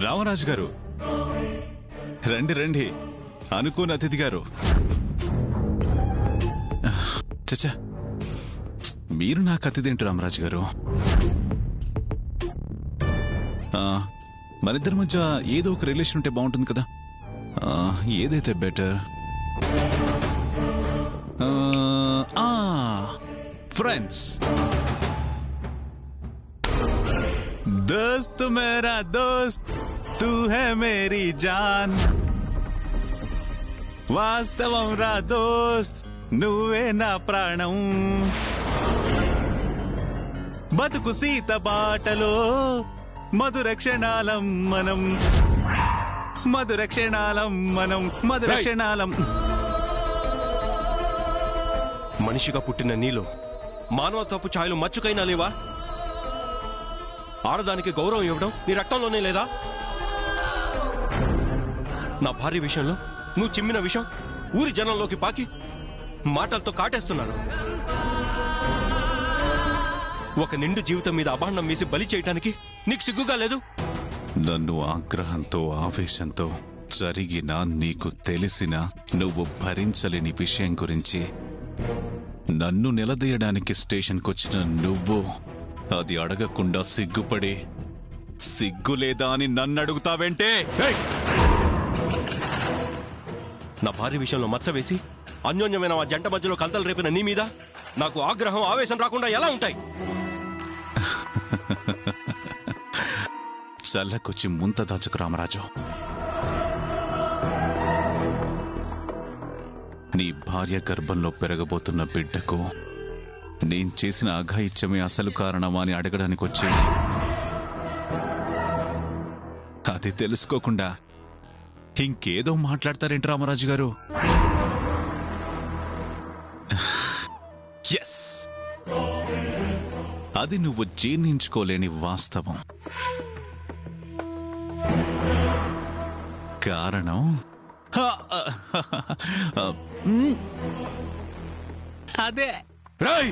రామరాజు గారు, రండి రండి. అనుకోని అతిథి గారు. చచ్చా, మీరు నాకు అతిథి ఏంటి రామరాజు గారు? మనిద్దరి మధ్య ఏదో ఒక రిలేషన్ ఉంటే బాగుంటుంది కదా. ఏదైతే బెటర్? ఫ్రెండ్స్. दोस्त मेरा दोस्त तू है मेरी जान వాస్తవం రా దోస్త్ నువ్వే నా ప్రాణం బతుకు సీత బాటలో మధుర క్షణాలం మనం మధుర క్షణాలం మనం మధుర క్షణాలం. మనిషిగా పుట్టిన నీలో మానవత్వపు ఛాయలు మచ్చుకైనా లేవా? ఆడదానికి గౌరవం ఇవ్వడం నీ రక్తంలోనే లేదా? నా భార్య విషయంలో నువ్వు చిమ్మిన విషయం ఊరి జనంలోకి పాకి మాటలతో కాటేస్తున్నారు. ఒక నిండు జీవితం మీద అభాండం వేసి బలి చేయటానికి నీకు సిగ్గుగా లేదు? నన్ను ఆగ్రహంతో ఆవేశంతో జరిగిన నీకు తెలిసిన నువ్వు భరించలేని విషయం గురించి నన్ను నిలదీయడానికి స్టేషన్కొచ్చిన నువ్వు అది అడగకుండా సిగ్గుపడి సిగ్గు లేదా అని నన్ను అడుగుతావేంటే? నా భార్య విషయంలో మచ్చ వేసి అన్యోన్యమైన ఆ జంట మధ్యలో కలతలు రేపిన నీ మీద నాకు ఆగ్రహం ఆవేశం రాకుండా ఎలా ఉంటాయి? చల్లకొచ్చి ముంత దాచకు రామరాజు. నీ భార్య గర్భంలో పెరగబోతున్న బిడ్డకు నేను చేసిన అఘాయిత్యమే అసలు కారణమా అని అడగడానికి వచ్చింది. అది తెలుసుకోకుండా ఇంకేదో మాట్లాడతారేంటి రామరాజు గారు? ఎస్, అది నువ్వు జీర్ణించుకోలేని వాస్తవం. కారణం అదే. రాయ్,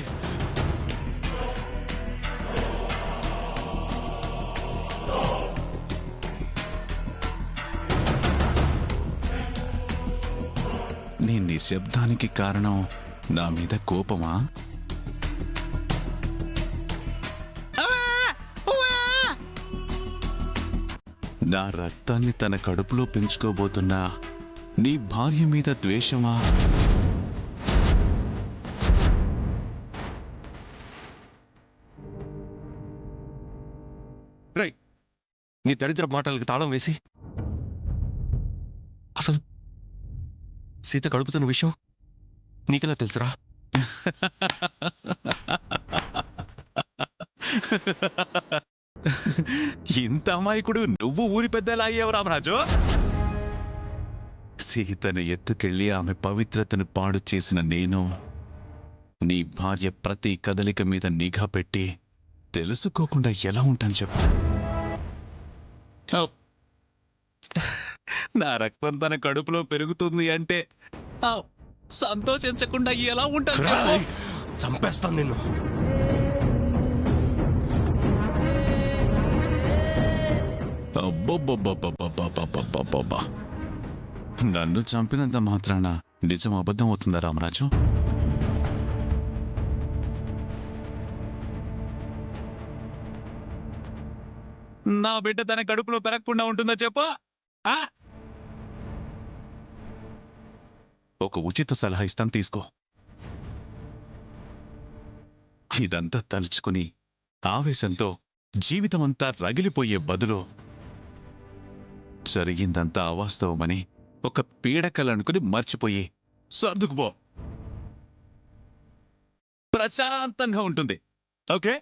నీ నిశ్శబ్దానికి కారణం నా మీద కోపమా? నా రక్తాన్ని తన కడుపులో పెంచుకోబోతున్నా నీ భార్య మీద ద్వేషమా? రై, నీ దరిద్ర మాటలకి తాళం వేసి అసలు సీత కడుపుతున్న విషయం నీకెలా తెలుసురా? ఇంత అమాయకుడు నువ్వు ఊరి పెద్దలా అయ్యావు రామరాజు. సీతను ఎత్తుకెళ్లి ఆమె పవిత్రతను పాడు చేసిన నేను నీ భార్య ప్రతి కదలిక మీద నిఘా పెట్టి తెలుసుకోకుండా ఎలా ఉంటాను చెప్పు? నా రక్తం తన కడుపులో పెరుగుతుంది అంటే సంతోషించకుండా ఎలా ఉంటాను చెప్పు? చంపేస్తాను నిన్ను. అబ్బబ్బబ్బబ్బబ్బబ్బబ్బబ్బబ్బబ్బా, నన్ను చంపినంత మాత్రాన నిజం అబద్ధం అవుతుందా రామరాజు? నా బిడ్డ తన కడుపులో పెరగకుండా ఉంటుందా చెప్పు? ఒక ఉచిత సలహా ఇస్తాను, తీసుకో. ఇదంతా తలుచుకుని ఆవేశంతో జీవితమంతా రగిలిపోయే బదులు జరిగిందంతా అవాస్తవమని ఒక పీడకలనుకుని మర్చిపోయి సర్దుకుపో. ప్రశాంతంగా ఉంటుంది. ఓకే?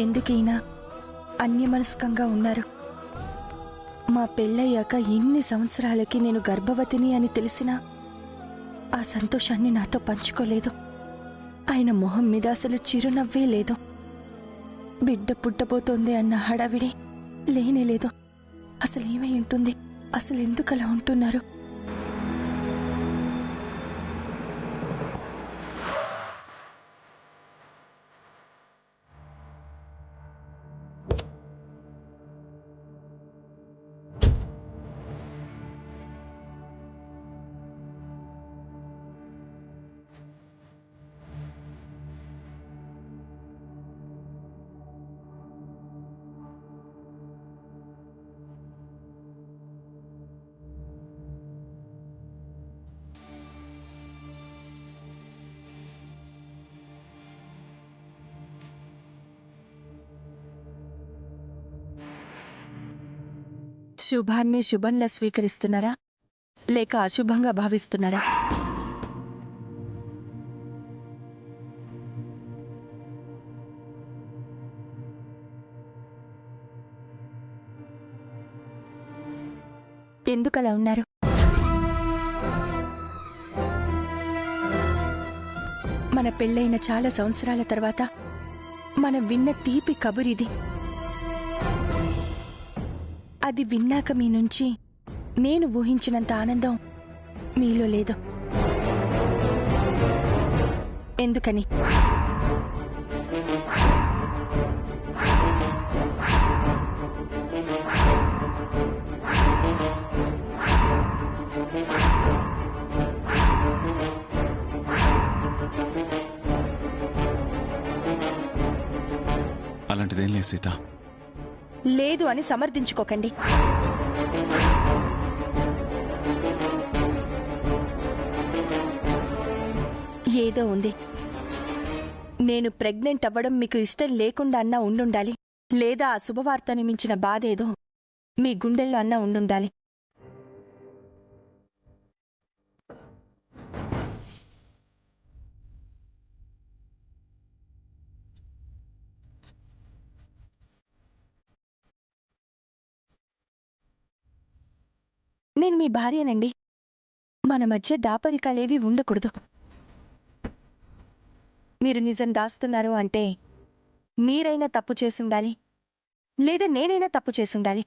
ఎందుకైనా అన్యమనస్కంగా ఉన్నారు? మా పెళ్ళయ్యాక ఇన్ని సంవత్సరాలకి నేను గర్భవతిని అని తెలిసినా ఆ సంతోషాన్ని నాతో పంచుకోలేదు. ఆయన మొహం మీద అసలు చిరునవ్వే లేదు. బిడ్డ పుట్టబోతోంది అన్న హడావిడి లేనేలేదు. అసలేమై ఉంటుంది? అసలు ఎందుకలా ఉంటున్నారు? శుభాన్ని శుభంలా స్వీకరిస్తున్నారా లేక అశుభంగా భావిస్తున్నారా? ఎందుకలా ఉన్నారు? మన పెళ్ళైన చాలా సంవత్సరాల తర్వాత మనం విన్న తీపి కబురిది. అది విన్నాక మీ నుంచి నేను ఊహించినంత ఆనందం మీలో లేదు. ఎందుకని? అలాంటిదేం లేదు సీత. లేదు అని సమర్థించుకోకండి. ఏదో ఉంది. నేను ప్రెగ్నెంట్ అవ్వడం మీకు ఇష్టం లేకుండా అన్నా ఉండుండాలి, లేదా ఆ శుభవార్తని మించిన బాధేదో మీ గుండెల్లో అన్నా ఉండుండాలి. నేను మీ భార్యనండి. మన మధ్య దాపరికాలేవి ఉండకూడదు. మీరు నిజం దాస్తున్నారు అంటే మీరైనా తప్పు చేసుండాలి, లేదా నేనైనా తప్పు చేసుండాలి.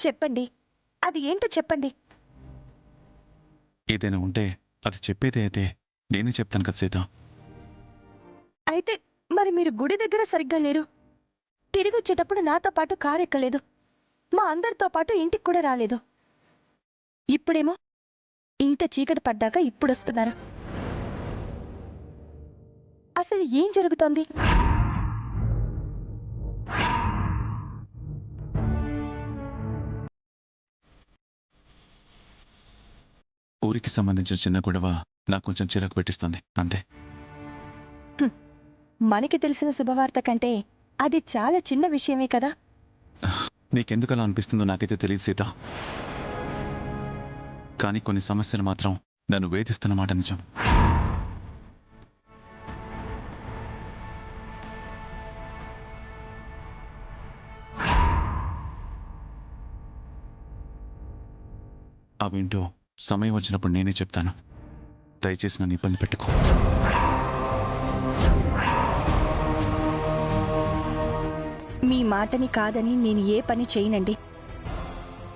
చెప్పండి, అది ఏంటో చెప్పండి. ఏదైనా ఉంటే అది చెప్పేదే అయితే నేనే చెప్తాను కదా సీత. అయితే మరి మీరు గుడి దగ్గర సరిగ్గా లేరు, తిరిగి వచ్చేటప్పుడు నాతో పాటు కారు ఎక్కలేదు, మా అందరితో పాటు ఇంటికి కూడా రాలేదు. ఇప్పుడేమో ఇంత చీకటి పడ్డాక ఇప్పుడొస్తున్నారు. అసలు ఏం జరుగుతోంది? ఊరికి సంబంధించిన చిన్న గొడవ నాకు కొంచెం చిరాకు పెట్టిస్తుంది అంతే. మనకి తెలిసిన శుభవార్త కంటే అది చాలా చిన్న విషయమే కదా. నీకెందుకు అలా అనిపిస్తుందో నాకైతే తెలియదు సీత. కానీ కొన్ని సమస్యలు మాత్రం నన్ను వేధిస్తున్నమాట నిజం. అవేంటో సమయం వచ్చినప్పుడు నేనే చెప్తాను. దయచేసి నన్ను ఇబ్బంది పెట్టుకో. మీ మాటని కాదని నేను ఏ పని చేయనండి,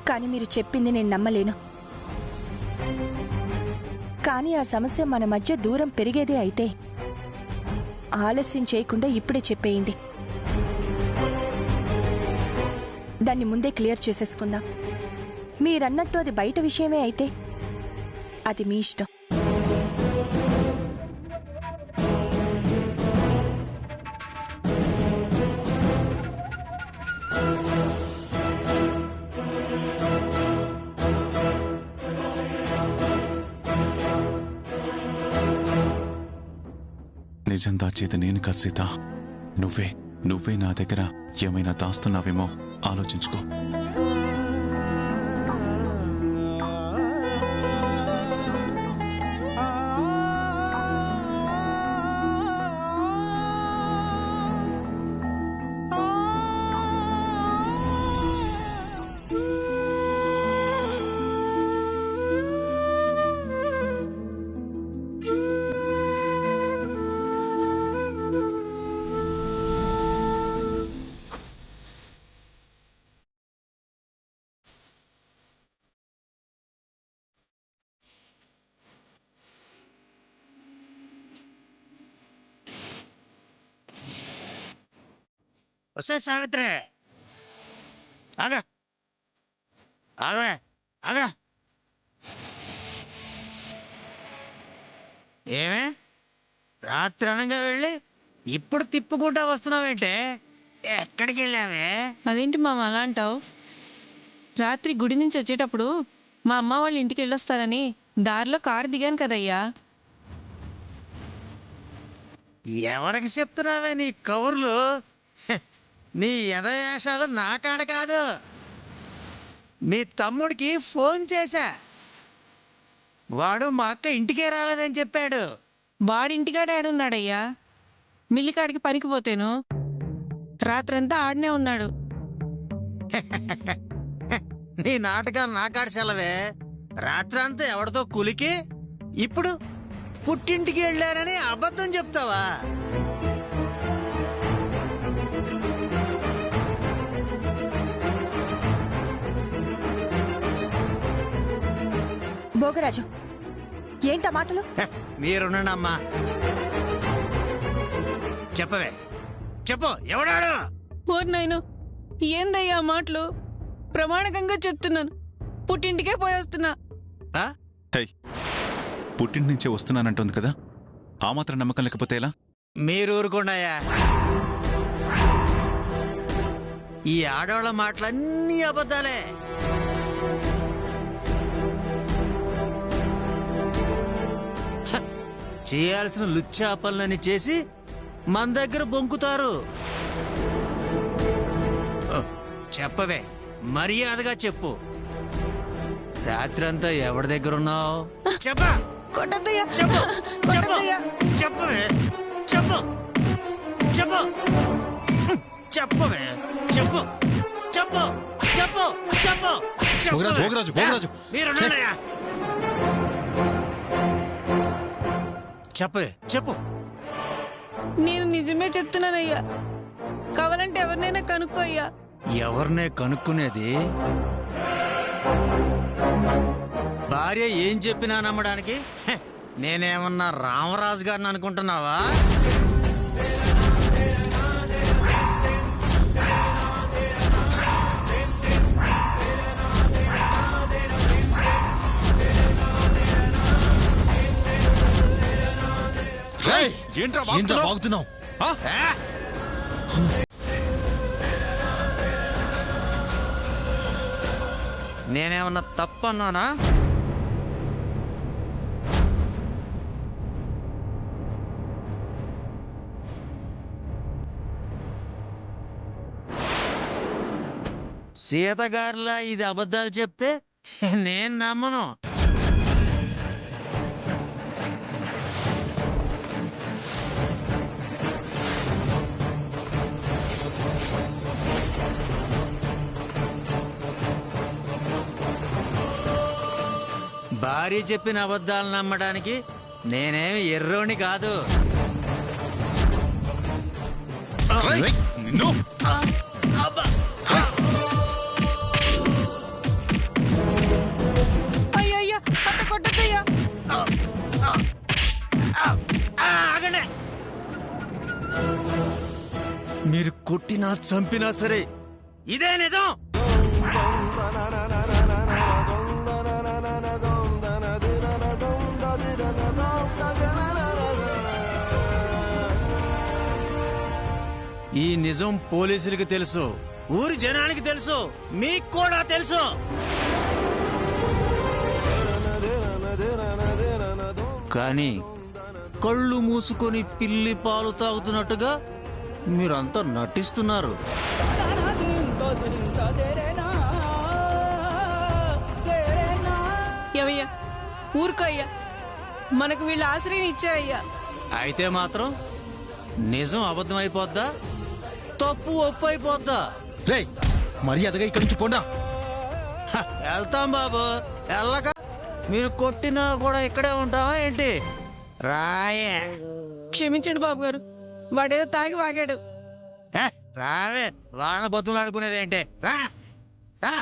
కానీ మీరు చెప్పింది నేను నమ్మలేను. కానీ ఆ సమస్య మన మధ్య దూరం పెరిగేదే అయితే ఆలస్యం చేయకుండా ఇప్పుడే చెప్పేయండి. దాన్ని ముందే క్లియర్ చేసేసుకుందాం. మీరన్నట్టు అది బయట విషయమే అయితే అది మీ ఇష్టం. నిజం దాచేది నేను కాదు సీత, నువ్వే నా దగ్గర ఏమైనా దాస్తున్నావేమో ఆలోచించుకో. వస్తే సావిత్రి ఆగా ఆగవే ఆగా ఏమే రాత్రి అనగా వెళ్ళి ఇప్పుడు తిప్పుకుంటా వస్తున్నావేంటే ఎక్కడికి వెళ్ళావే అదేంటి మామ అలా అంటావు? రాత్రి గుడి నుంచి వచ్చేటప్పుడు మా అమ్మ వాళ్ళ ఇంటికి వెళ్ళొస్తారని దారిలో కారు దిగాను కదయ్యా. ఎవరికి చెప్తున్నావే నీ కౌర్లు హె, నీ యథవేషాలు నా కాడ కాదు మీ తమ్ముడికి ఫోన్ చేశా వాడు మా అక్క ఇంటికే రాలేదని చెప్పాడు. వాడింటికాడ ఆడున్నాడయ్యా. మిల్లికాడికి పనికి పోతేను రాత్రంతా ఆడనే ఉన్నాడు. నీ నాటకాలు నా కాడ సెలవే రాత్రంతా ఎవరితో కులికి ఇప్పుడు పుట్టింటికి వెళ్ళానని అబద్ధం చెప్తావా? భోగరాజు ఏంటా మాటలు? హె, మీరునండి అమ్మా. చెప్పవే చెప్పు ఎవడాడు? ఓర్ నాయను, ఏందయ్యా ఆ మాటలు? ప్రమాణకంగా చెప్తున్నాను, పుట్టింటికే పోయేస్తున్నా. ఆ? హై, పుట్టింటి నుంచే వస్తున్నానంటుంది కదా, ఆ మాత్రం నమ్మకం లేకపోతే ఎలా? మీరు ఊరుకోండాయా. ఈ ఆడవాళ్ళ మాటలన్నీ అబద్ధాలే. హ, చేయాల్సిన లుచ్చా పనులని చేసి మన దగ్గర బొంకుతారు. ఓ, చెప్పవే మర్యాదగా చెప్పు. రాత్రంతా ఎవరి దగ్గర ఉన్నావు? చెప్పా కొట్టద్దయ్యా, చెప్పు చెప్పు కొట్టద్దయ్యా. చెప్పవే చెప్పు చెప్పు చెప్పవే చెప్పు చెప్పు చెప్పు చెప్పు భోగరాజు, భోగరాజు, భోగరాజు. మీరున్నాయా? చెప్పవే చెప్పు. నేను నిజమే చెప్తున్నానయ్యా. కావాలంటే ఎవరినైనా కనుక్కో అయ్యా. ఎవరినే కనుక్కునేది? భార్య ఏం చెప్పినా నమ్మడానికి హె, నేనేమన్నా రామరాజు గారిని అనుకుంటున్నావా? ఏంట్రా బాగుతున్నావు? ఏ? నేనేమన్నా తప్పన్నానా? సీతగారిలా ఇది అబద్ధాలు చెప్తే నేను నమ్మను. భార్య చెప్పిన అబద్ధాలు నమ్మడానికి నేనేమి ఎర్రోని కాదు. నిన్ను అబ్బా! అయ్యయ్యా, అట్ట కొట్టద్దయ్యా. ఆగండి. మీరు కొట్టినా చంపినా సరే ఇదే నిజం. ఈ నిజం పోలీసులకు తెలుసు, ఊరి జనానికి తెలుసు, మీకు కూడా తెలుసు. కానీ కళ్ళు మూసుకొని పిల్లి పాలు తాగుతున్నట్టుగా మీరంతా నటిస్తున్నారు. ఏవయ్యా, ఊరుకో అయ్యా. మనకు వీళ్ళు ఆశ్రయం ఇచ్చారయ్యా. అయితే మాత్రం నిజం అబద్ధం అయిపోద్దా, తప్పు ఒప్పు అయిపోద్దా? రేయ్, మర్యాదగా ఇక్కడి నుంచి పోండా. హ, వెళ్తాం బాబు. వెళ్ళక మీరు కొట్టినా కూడా ఇక్కడే ఉంటావా ఏంటి? రాయే. క్షమించండి బాబు గారు, వాడేదో తాగి వాగాడు. హ, రావే. వాళ్ళ బతులు ఆడుకునేది ఏంటి? రా రా.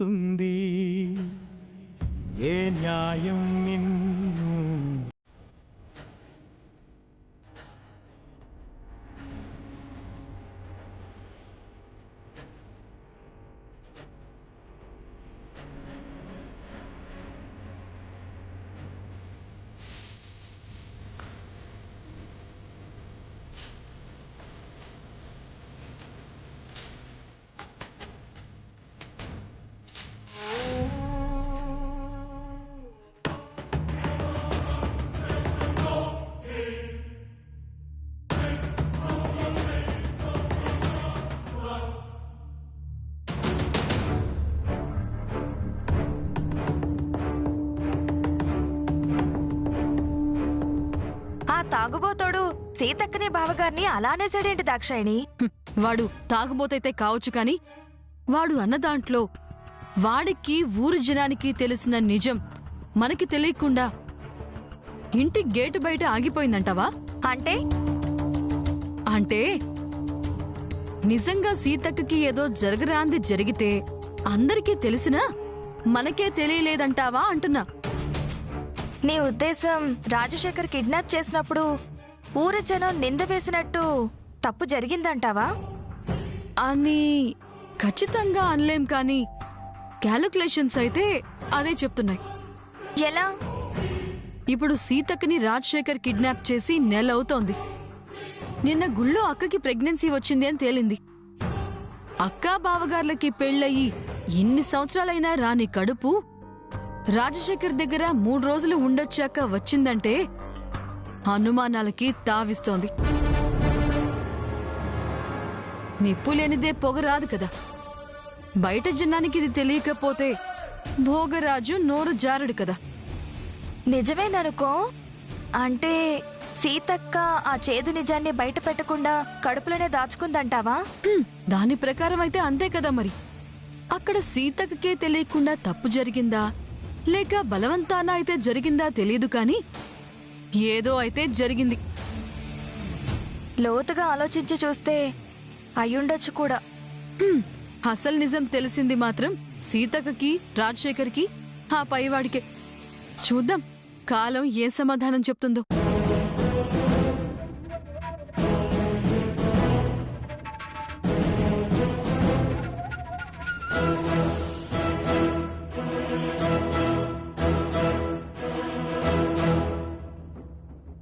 అవుతుంది ఏ న్యాయం నిన్ను ఆ తాగుబోతోడు సీతక్కని బావగారిని అలానేసాడేంటి దాక్షాయిని? వాడు తాగుబోతైతే కావచ్చు కాని వాడు అన్న దాంట్లో వాడికి ఊరు జనానికి తెలిసిన నిజం మనకి తెలియకుండా ఇంటి గేటు బయట ఆగిపోయిందంటావా? అంటే అంటే నిజంగా సీతక్కకి ఏదో జరగరాంది జరిగితే అందరికీ తెలిసినా మనకే తెలియలేదంటావా అంటున్నా. నీ ఉద్దేశం రాజశేఖర్ కిడ్నాప్ చేసినప్పుడు ఊరి జనం నింద వేసినట్టు తప్పు జరిగిందంటావా? అని ఖచ్చితంగా అనలేం కాని క్యాలిక్యులేషన్స్ అయితే అదే చెప్తున్నాయి. ఎలా? ఇప్పుడు సీతక్కని రాజశేఖర్ కిడ్నాప్ చేసి నెల అవుతోంది. నిన్న గుళ్ళో అక్కకి ప్రెగ్నెన్సీ వచ్చింది అని తేలింది. అక్కా బావగార్లకి పెళ్ళయి ఇన్ని సంవత్సరాలైనా రాని కడుపు రాజశేఖర్ దగ్గర 3 రోజులు ఉండొచ్చాక వచ్చిందంటే అనుమానాలకి తావిస్తోంది. నిప్పు లేనిదే పొగ రాదు కదా. బయట జనానికి ఇది తెలియకపోతే భోగరాజు నోరు జారుడు కదా. నిజమేననుకో. అంటే సీతక్క ఆ చేదు నిజాన్ని బయట పెట్టకుండా కడుపులోనే దాచుకుందంటావా? దాని ప్రకారం అయితే అంతే కదా మరి. అక్కడ సీతక్కకే తెలియకుండా తప్పు జరిగిందా లేక బలవంతాన అయితే జరిగిందా తెలియదు కాని ఏదో అయితే జరిగింది. లోతుగా ఆలోచించి చూస్తే అయ్యుండొచ్చు కూడా. అసలు నిజం తెలిసింది మాత్రం సీతక్కకి రాజశేఖర్కి ఆ పైవాడికే. చూద్దాం కాలం ఏ సమాధానం చెప్తుందో.